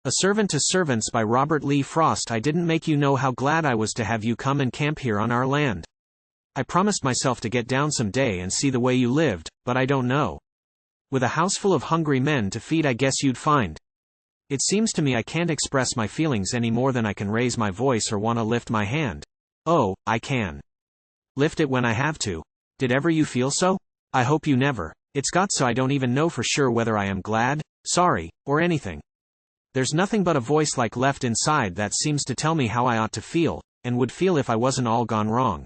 A Servant to Servants by Robert Lee Frost. I didn't make you know how glad I was to have you come and camp here on our land. I promised myself to get down some day and see the way you lived, but I don't know. With a house full of hungry men to feed, I guess you'd find. It seems to me I can't express my feelings any more than I can raise my voice or want to lift my hand. Oh, I can. Lift it when I have to. Did ever you feel so? I hope you never. It's got so I don't even know for sure whether I am glad, sorry, or anything. There's nothing but a voice like left inside that seems to tell me how I ought to feel, and would feel if I wasn't all gone wrong.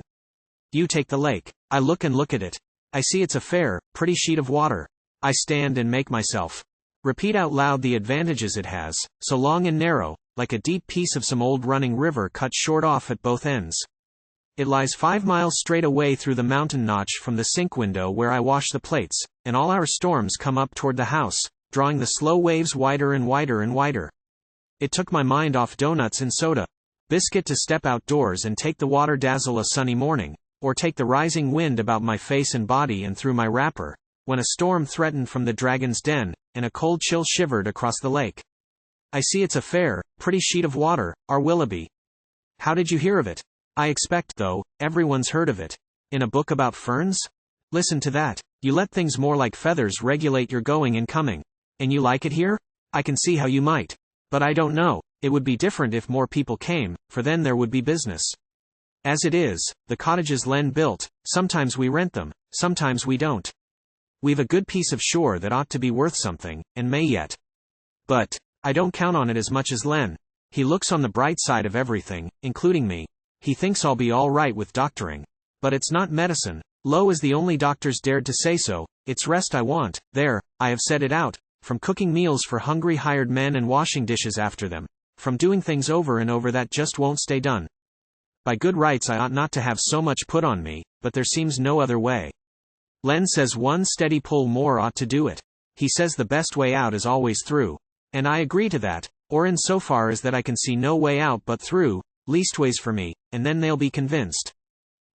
You take the lake. I look and look at it. I see it's a fair, pretty sheet of water. I stand and make myself repeat out loud the advantages it has, so long and narrow, like a deep piece of some old running river cut short off at both ends. It lies 5 miles straight away through the mountain notch from the sink window where I wash the plates, and all our storms come up toward the house, drawing the slow waves wider and wider and wider. It took my mind off donuts and soda, biscuit to step outdoors and take the water dazzle a sunny morning, or take the rising wind about my face and body and through my wrapper, when a storm threatened from the dragon's den, and a cold chill shivered across the lake. I see it's a fair, pretty sheet of water, our Willoughby. How did you hear of it? I expect, though, everyone's heard of it. In a book about ferns? Listen to that. You let things more like feathers regulate your going and coming. And you like it here? I can see how you might. But I don't know. It would be different if more people came, for then there would be business. As it is, the cottages Len built, sometimes we rent them, sometimes we don't. We've a good piece of shore that ought to be worth something, and may yet. But I don't count on it as much as Len. He looks on the bright side of everything, including me. He thinks I'll be all right with doctoring. But it's not medicine. Low as the only doctors dared to say so. It's rest I want. There, I have said it out. From cooking meals for hungry hired men and washing dishes after them. From doing things over and over that just won't stay done. By good rights I ought not to have so much put on me, but there seems no other way. Len says one steady pull more ought to do it. He says the best way out is always through. And I agree to that, or in so far as that I can see no way out but through, leastways for me, and then they'll be convinced.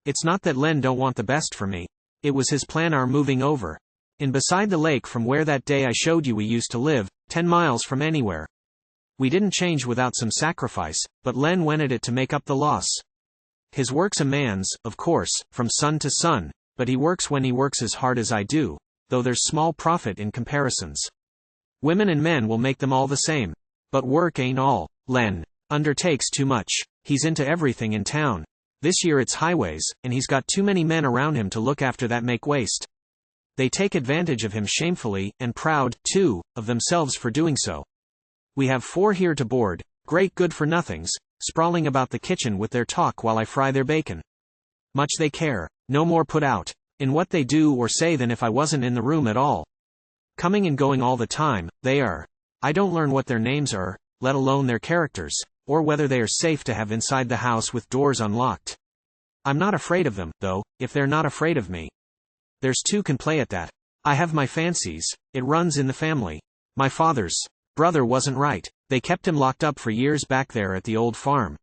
It's not that Len don't want the best for me. It was his plan our moving over. In beside the lake from where that day I showed you we used to live, 10 miles from anywhere. We didn't change without some sacrifice, but Len went at it to make up the loss. His work's a man's, of course, from sun to sun, but he works when he works as hard as I do, though there's small profit in comparisons. Women and men will make them all the same. But work ain't all. Len undertakes too much. He's into everything in town. This year it's highways, and he's got too many men around him to look after that make waste. They take advantage of him shamefully, and proud, too, of themselves for doing so. We have 4 here to board, great good-for-nothings, sprawling about the kitchen with their talk while I fry their bacon. Much they care, no more put out, in what they do or say than if I wasn't in the room at all. Coming and going all the time, they are. I don't learn what their names are, let alone their characters, or whether they are safe to have inside the house with doors unlocked. I'm not afraid of them, though, if they're not afraid of me. There's 2 can play at that. I have my fancies, it runs in the family. My father's brother wasn't right. They kept him locked up for years back there at the old farm.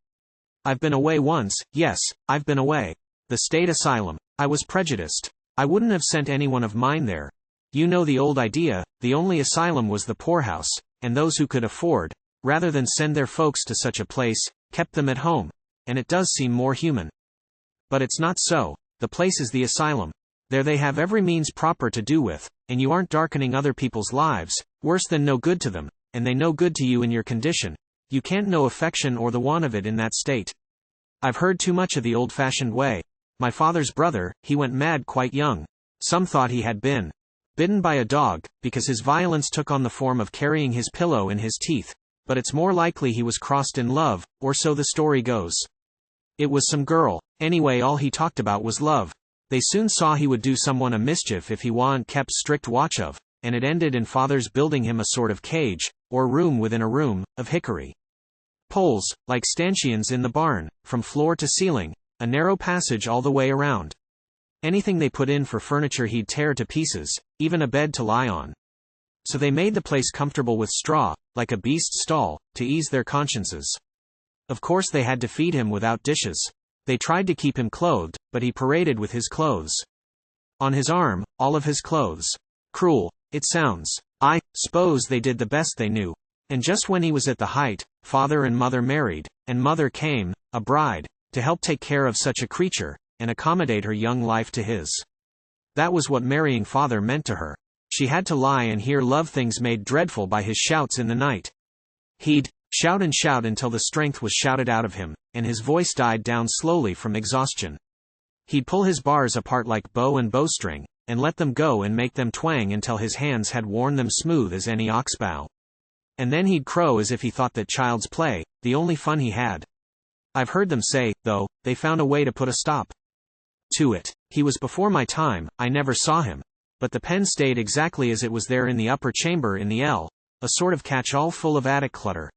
I've been away once, yes, I've been away. The state asylum. I was prejudiced. I wouldn't have sent anyone of mine there. You know the old idea, the only asylum was the poorhouse, and those who could afford, rather than send their folks to such a place, kept them at home, and it does seem more human. But it's not so. The place is the asylum. There they have every means proper to do with, and you aren't darkening other people's lives, worse than no good to them, and they no good to you in your condition. You can't know affection or the want of it in that state. I've heard too much of the old-fashioned way. My father's brother, he went mad quite young. Some thought he had been bitten by a dog, because his violence took on the form of carrying his pillow in his teeth, but it's more likely he was crossed in love, or so the story goes. It was some girl. Anyway, all he talked about was love. They soon saw he would do someone a mischief if he wa'n't kept strict watch of, and it ended in father's building him a sort of cage, or room within a room, of hickory poles, like stanchions in the barn, from floor to ceiling, a narrow passage all the way around. Anything they put in for furniture he'd tear to pieces, even a bed to lie on. So they made the place comfortable with straw, like a beast's stall, to ease their consciences. Of course they had to feed him without dishes. They tried to keep him clothed, but he paraded with his clothes on his arm, all of his clothes. Cruel, it sounds. I suppose they did the best they knew. And just when he was at the height, father and mother married, and mother came, a bride, to help take care of such a creature, and accommodate her young life to his. That was what marrying father meant to her. She had to lie and hear love things made dreadful by his shouts in the night. He'd shout and shout until the strength was shouted out of him, and his voice died down slowly from exhaustion. He'd pull his bars apart like bow and bowstring, and let them go and make them twang until his hands had worn them smooth as any oxbow. And then he'd crow as if he thought that child's play, the only fun he had. I've heard them say, though, they found a way to put a stop to it. He was before my time, I never saw him. But the pen stayed exactly as it was there in the upper chamber in the L, a sort of catch-all full of attic clutter.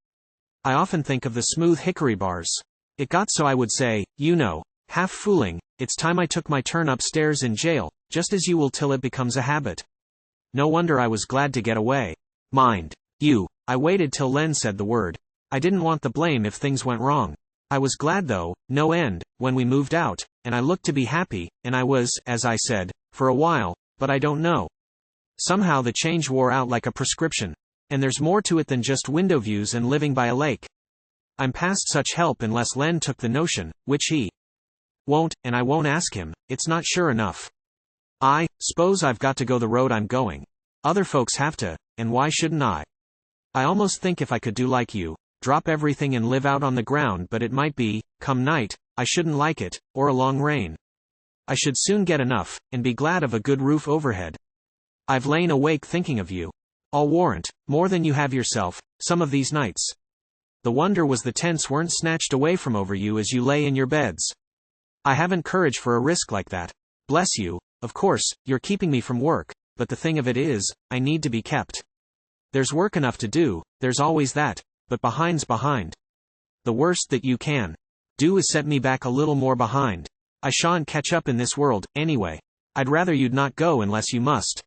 I often think of the smooth hickory bars. It got so I would say, you know, half fooling, it's time I took my turn upstairs in jail, just as you will till it becomes a habit. No wonder I was glad to get away. Mind you, I waited till Len said the word. I didn't want the blame if things went wrong. I was glad though, no end, when we moved out, and I looked to be happy, and I was, as I said, for a while, but I don't know. Somehow the change wore out like a prescription. And there's more to it than just window views and living by a lake. I'm past such help unless Len took the notion, which he won't, and I won't ask him, it's not sure enough. I suppose I've got to go the road I'm going. Other folks have to, and why shouldn't I? I almost think if I could do like you, drop everything and live out on the ground, but it might be, come night, I shouldn't like it, or a long rain. I should soon get enough, and be glad of a good roof overhead. I've lain awake thinking of you. I'll warrant, more than you have yourself, some of these nights. The wonder was the tents weren't snatched away from over you as you lay in your beds. I haven't courage for a risk like that. Bless you, of course, you're keeping me from work, but the thing of it is, I need to be kept. There's work enough to do, there's always that, but behind's behind. The worst that you can do is set me back a little more behind. I shan't catch up in this world, anyway. I'd rather you'd not go unless you must.